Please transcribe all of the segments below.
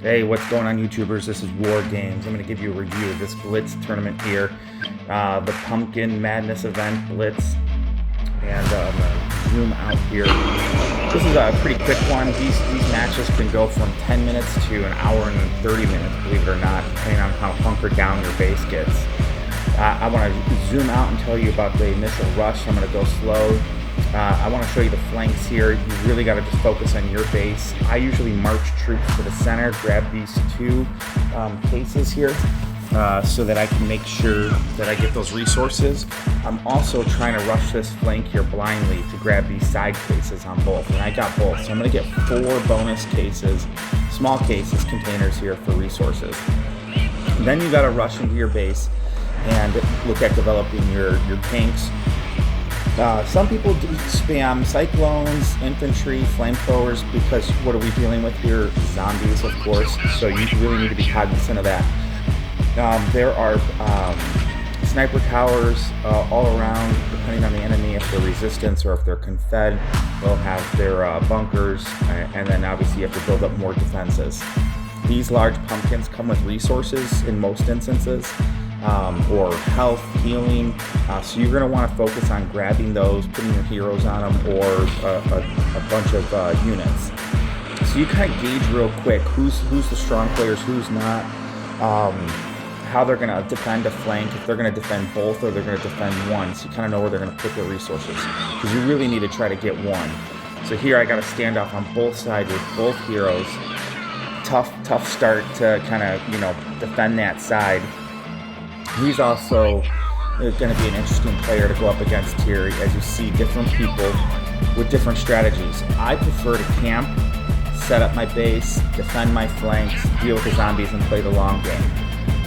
Hey, what's going on, YouTubers? This is WarGames. I'm going to give you a review of this Blitz tournament here, the Pumpkin Madness event, Blitz, and I'm going to zoom out here. This is a pretty quick one. These matches can go from 10 minutes to an hour and 30 minutes, believe it or not, depending on how hunkered down your base gets. I want to zoom out and tell you about the initial rush. I'm going to go slow. I want to show you the flanks here. You really got to just focus on your base. I usually march troops to the center, grab these two cases here so that I can make sure that I get those resources. I'm also trying to rush this flank here blindly to grab these side cases on both, and I got both. So I'm going to get 4 bonus cases, small cases, containers here for resources. And then you got to rush into your base and look at developing your tanks. Some people do spam cyclones, infantry, flamethrowers, because what are we dealing with here? Zombies, of course, so you really need to be cognizant of that. There are sniper towers all around, depending on the enemy, if they're resistance or if they're confed. They'll have their bunkers, and then obviously you have to build up more defenses. These large pumpkins come with resources in most instances. Or health, healing, so you're going to want to focus on grabbing those, putting your heroes on them, or a bunch of units. So you kind of gauge real quick who's the strong players, who's not, how they're going to defend a flank, if they're going to defend both or they're going to defend one, so you kind of know where they're going to put their resources, because you really need to try to get one. So here I got to stand off on both sides with both heroes. Tough start to kind of, defend that side. He's also going to be an interesting player to go up against here, as you see different people with different strategies. I prefer to camp, set up my base, defend my flanks, deal with the zombies, and play the long game.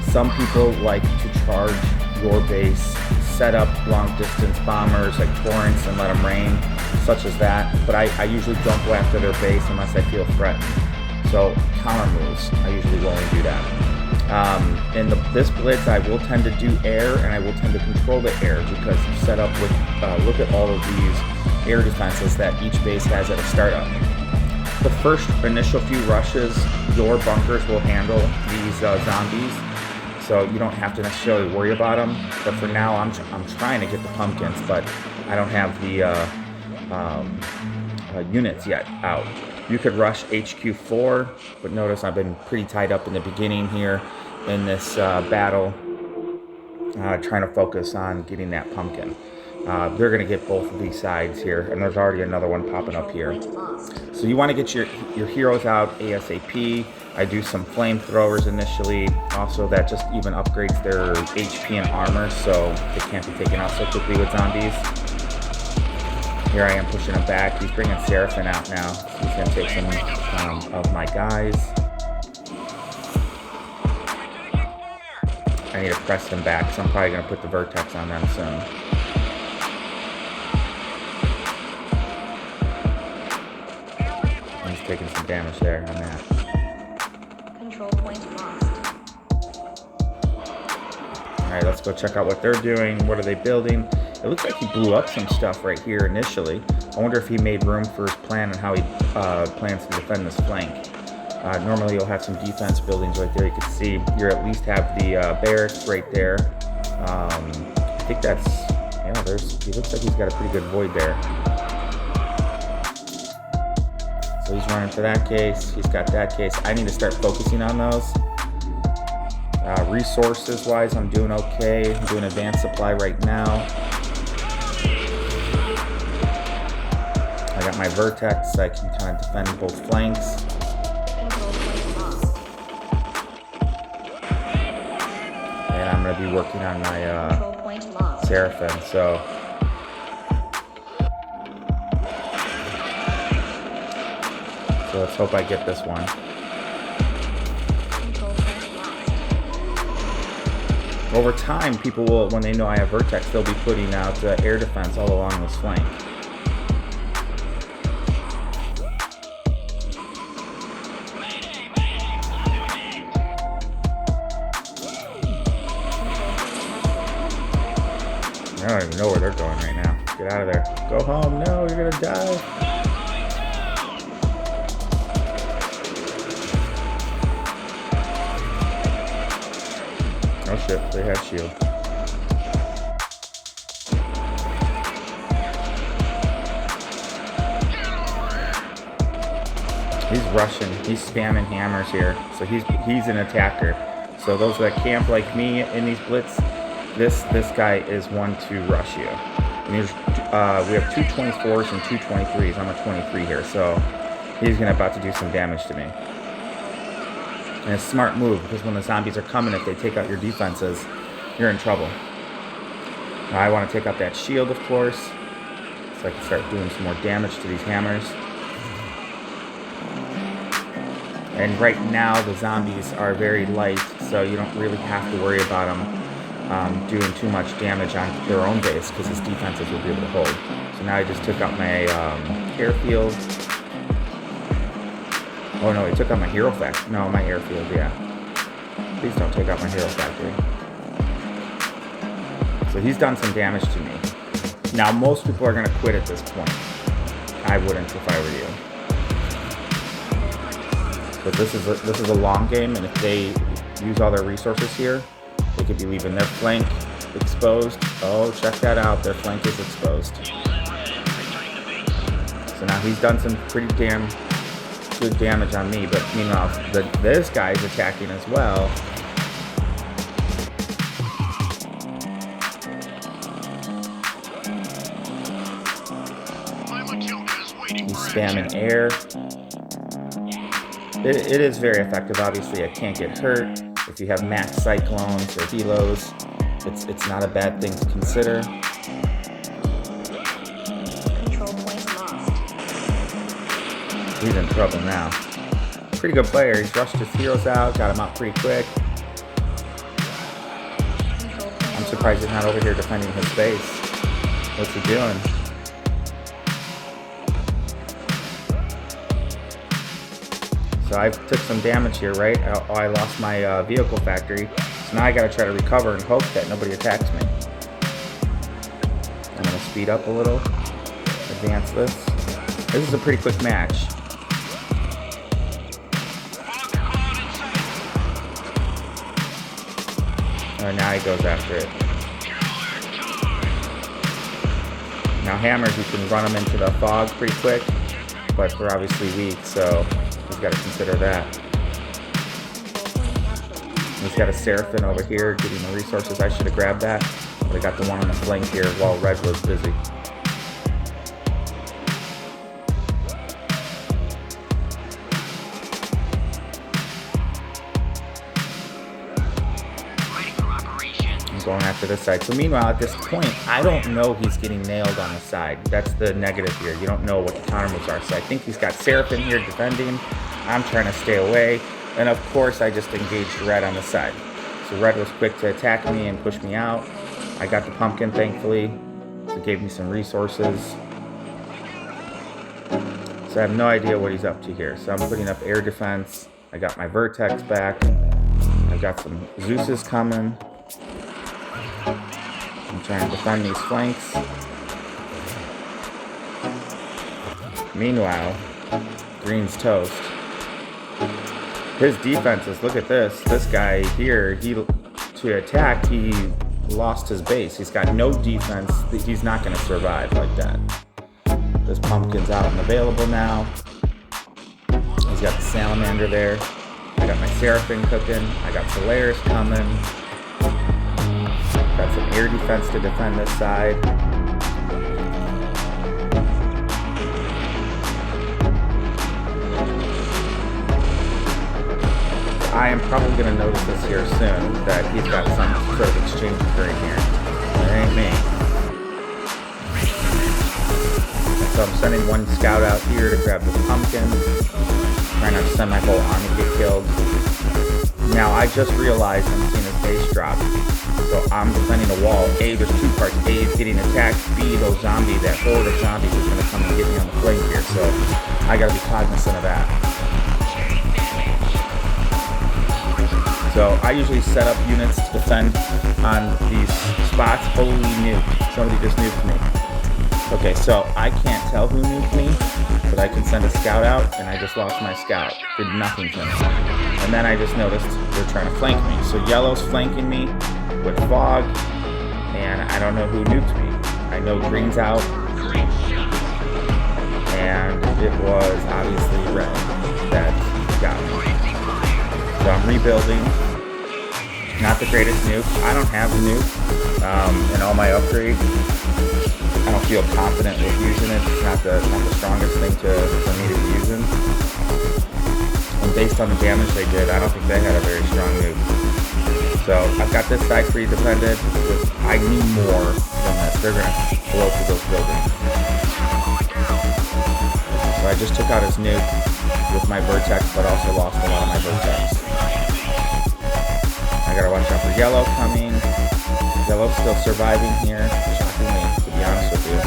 Some people like to charge your base, set up long distance bombers like torrents and let them rain, such as that, but I usually don't go after their base unless I feel threatened. So counter moves, I usually will only do that. In this Blitz, I will tend to do air, and I will tend to control the air, because you set up with, look at all of these air defenses that each base has at a startup. The first initial few rushes, your bunkers will handle these zombies, so you don't have to necessarily worry about them. But for now, I'm trying to get the pumpkins, but I don't have the units yet out. You could rush HQ4, but notice I've been pretty tied up in the beginning here in this battle, trying to focus on getting that pumpkin. They're going to get both of these sides here, and there's already another one popping up here. So you want to get your heroes out ASAP. I do some flamethrowers initially. Also, that just even upgrades their HP and armor, so they can't be taken out so quickly with zombies. Here I am pushing him back. He's bringing Seraphim out now. He's going to take some of my guys. I need to press them back, so I'm probably going to put the Vertex on them soon. He's taking some damage there on that. Control point lost. Alright, let's go check out what they're doing. What are they building? It looks like he blew up some stuff right here initially. I wonder if he made room for his plan and how he plans to defend this flank. Normally you'll have some defense buildings right there. You can see you at least have the barracks right there. I think that's, he looks like he's got a pretty good void there. So he's running for that case. He's got that case. I need to start focusing on those. Resources wise, I'm doing okay. I'm doing advanced supply right now. I got my Vertex, so I can kind of defend both flanks. And I'm going to be working on my Seraphim, so let's hope I get this one. Over time, people will, when they know I have Vertex, they'll be putting out air defense all along this flank. I don't even know where they're going right now. Get out of there. Go home. No, you're gonna die. Oh shit, they have shield. He's rushing. He's spamming hammers here. So he's an attacker. So those that camp like me in these blitz, this guy is one to rush you. And we have two 24s and two 23s. I'm a 23 here, so he's about to do some damage to me. And it's a smart move, because when the zombies are coming, if they take out your defenses, you're in trouble. Now I want to take out that shield, of course, so I can start doing some more damage to these hammers. And right now the zombies are very light, so you don't really have to worry about them doing too much damage on their own base, because his defenses will be able to hold. So now I just took out my airfield. Oh no, he took out my hero factory. No, my airfield, yeah. Please don't take out my hero factory. So he's done some damage to me. Now most people are going to quit at this point. I wouldn't if I were you. But this is a long game, and if they use all their resources here, they could be leaving their flank exposed. Oh, check that out. Their flank is exposed. So now he's done some pretty damn good damage on me, but meanwhile, this guy's attacking as well. He's spamming air. It is very effective. Obviously, I can't get hurt. If you have max cyclones or helos, it's not a bad thing to consider. Control point lost. He's in trouble now. Pretty good player. He's rushed his heroes out, got him out pretty quick. I'm surprised he's not over here defending his base. What's he doing? So I took some damage here, right? Oh, I lost my vehicle factory. So now I gotta try to recover and hope that nobody attacks me. I'm gonna speed up a little, advance this. This is a pretty quick match. Oh, now he goes after it. Now hammers, you can run them into the fog pretty quick, but they're obviously weak, so he's got to consider that. He's got a Seraphim over here getting the resources. I should have grabbed that, but I got the one on the flank here while red was busy. I'm going after this side. So meanwhile, at this point, I don't know he's getting nailed on the side. That's the negative here. You don't know what the counter moves are. So I think he's got Seraphim here defending. I'm trying to stay away. And of course, I just engaged red on the side. So red was quick to attack me and push me out. I got the pumpkin, thankfully. So it gave me some resources. So I have no idea what he's up to here. So I'm putting up air defense. I got my Vertex back. I got some Zeus's coming. I'm trying to defend these flanks. Meanwhile, green's toast. His defenses, look at this. This guy here, to attack, he lost his base. He's got no defense. He's not going to survive like that. This pumpkin's out and available now. He's got the salamander there. I got my Seraphim cooking. I got Solaris coming. Got some air defense to defend this side. I am probably going to notice this here soon, that he's got some sort of exchange occurring here. It ain't me. So I'm sending one scout out here to grab this pumpkin. Trying not to send my whole army get killed. Now I just realized I'm seeing his base drop. So I'm defending a wall. A, there's two parts. A is getting attacked. B, those zombies, that horde of zombies is going to come and get me on the flank here. So I got to be cognizant of that. So I usually set up units to defend on these spots. Holy nuke. Somebody just nuked me. Okay, so I can't tell who nuked me, but I can send a scout out, and I just lost my scout. Did nothing to me. And then I just noticed they're trying to flank me. So yellow's flanking me with fog, and I don't know who nuked me. I know green's out, and it was obviously red that got me. So I'm rebuilding. Not the greatest nuke. I don't have the nuke in all my upgrades. I don't feel confident with using it. It's not the strongest thing for me to be using. And based on the damage they did, I don't think they had a very strong nuke. So I've got this side pre-defended. I need more than this. They're going to blow through those buildings. So I just took out his nuke with my vertex, but also lost a lot of my vertex. I gotta watch out for yellow coming. Yellow's still surviving here, shockingly, to be honest with you.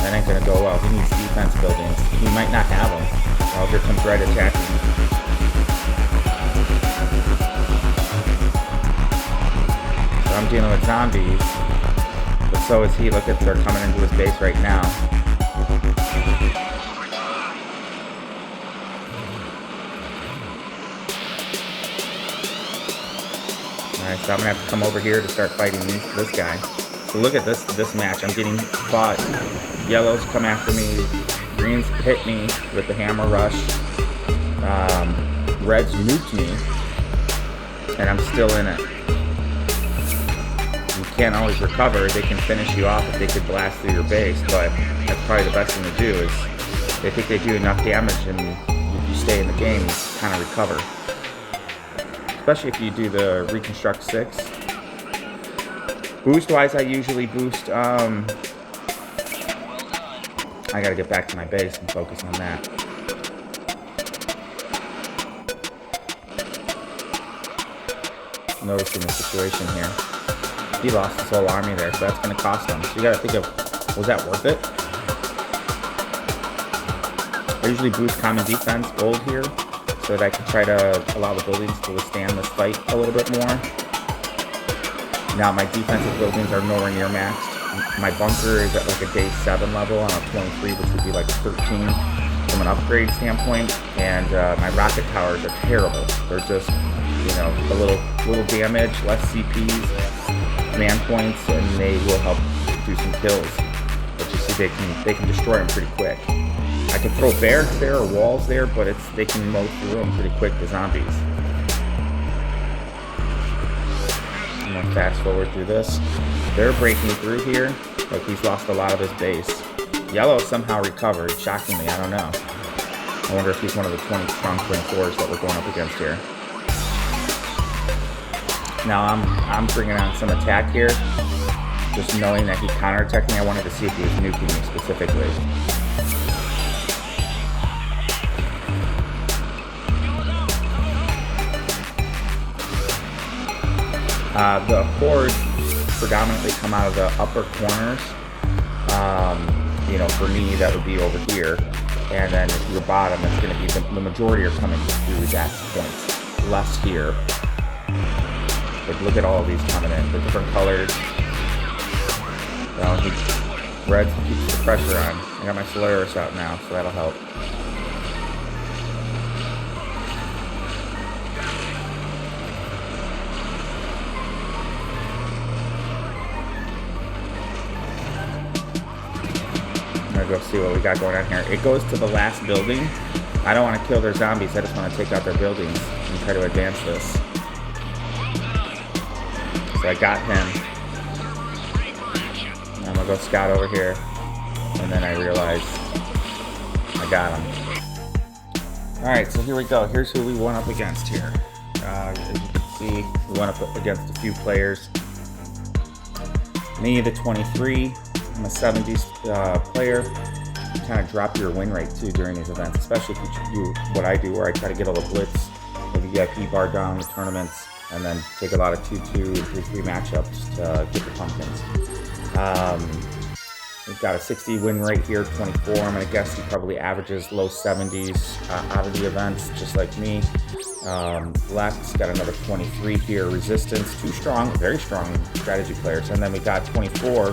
That ain't gonna go well. He needs defense buildings. He might not have them. Oh, here comes red attacking. So I'm dealing with zombies, but so is he. Look at, they're coming into his base right now. Alright, so I'm gonna have to come over here to start fighting this guy. So look at this match. I'm getting fought. Yellows come after me. Greens hit me with the hammer rush. Reds nuked me, and I'm still in it. You can't always recover. They can finish you off if they could blast through your base, but that's probably the best thing to do. Is they think they do enough damage, and if you stay in the game, you kind of recover. Especially if you do the Reconstruct 6. Boost-wise, I usually boost, I gotta get back to my base and focus on that. Noticing the situation here. He lost his whole army there, so that's gonna cost him. So you gotta think of, was that worth it? I usually boost common defense gold here, so that I can try to allow the buildings to withstand this fight a little bit more. Now my defensive buildings are nowhere near maxed. My bunker is at like a day 7 level on a 23, which would be like 13 from an upgrade standpoint. And my rocket towers are terrible. They're just, you know, a little damage, less CPs, command points, and they will help do some kills. But you see, they can destroy them pretty quick. I can throw barracks there or walls there, but they can mow through them pretty quick, the zombies. I'm gonna fast forward through this. They're breaking through here, but he's lost a lot of his base. Yellow somehow recovered, shockingly, I don't know. I wonder if he's one of the 20 strong 24s that we're going up against here. Now I'm bringing on some attack here, just knowing that he counterattacked me. I wanted to see if he was nuking me specifically. The hordes predominantly come out of the upper corners. You know, for me, that would be over here. And then if your bottom, it's going to be the majority are coming through that point. Less here. But look at all of these coming in. The different colors. Red keeps the pressure on. I got my Solaris out now, so that'll help. Go see what we got going on here. It goes to the last building. I don't want to kill their zombies. I just want to take out their buildings and try to advance this. So I got him. I'm gonna go scout over here, and then I realize I got him. All right, so here we go. Here's who we went up against here. As you can see, we went up against a few players. Me, the 23. I'm a 70s player. You kind of drop your win rate too during these events, especially if you do what I do, where I try to get all the Blitz, the VIP bar down the tournaments, and then take a lot of 2-2 and 3-3 matchups to get the pumpkins. We've got a 60 win rate here, 24. I'm gonna guess he probably averages low 70s out of the events, just like me. Left's got another 23 here. Resistance, 2 strong, very strong strategy players. And then we got 24.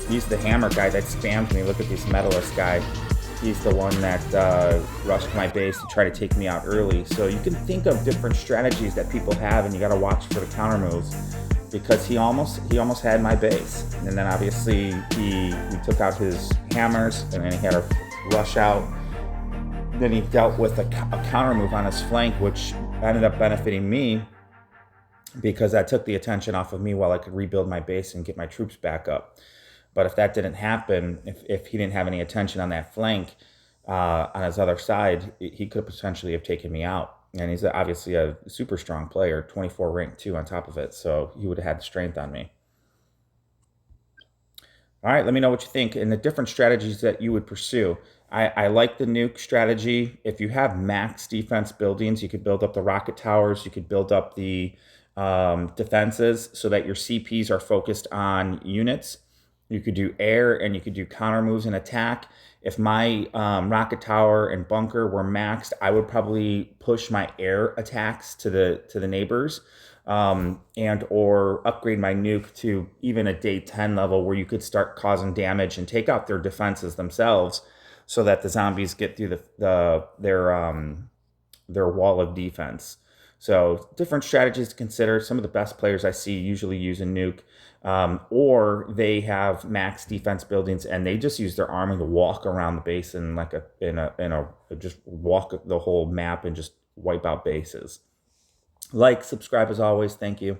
He's the hammer guy that spams me. Look at this medalist guy. he's the one that rushed my base to try to take me out early. So you can think of different strategies that people have, and you got to watch for the counter moves, because he almost had my base, and then obviously he took out his hammers, and then he had a rush out. Then he dealt with a counter move on his flank, which ended up benefiting me, because that took the attention off of me while I could rebuild my base and get my troops back up. But if that didn't happen, if he didn't have any attention on that flank, on his other side, he could potentially have taken me out. And he's obviously a super strong player, 24 rank 2 on top of it, so he would have had the strength on me. All right, let me know what you think and the different strategies that you would pursue. I like the nuke strategy. If you have max defense buildings, you could build up the rocket towers, you could build up the defenses so that your CPs are focused on units. You could do air, and you could do counter moves and attack. If my rocket tower and bunker were maxed, I would probably push my air attacks to the neighbors, and or upgrade my nuke to even a day 10 level where you could start causing damage and take out their defenses themselves, so that the zombies get through their wall of defense. So different strategies to consider. Some of the best players I see usually use a nuke, or they have max defense buildings and they just use their army to walk around the base and just walk the whole map and just wipe out bases. Like, subscribe as always. Thank you.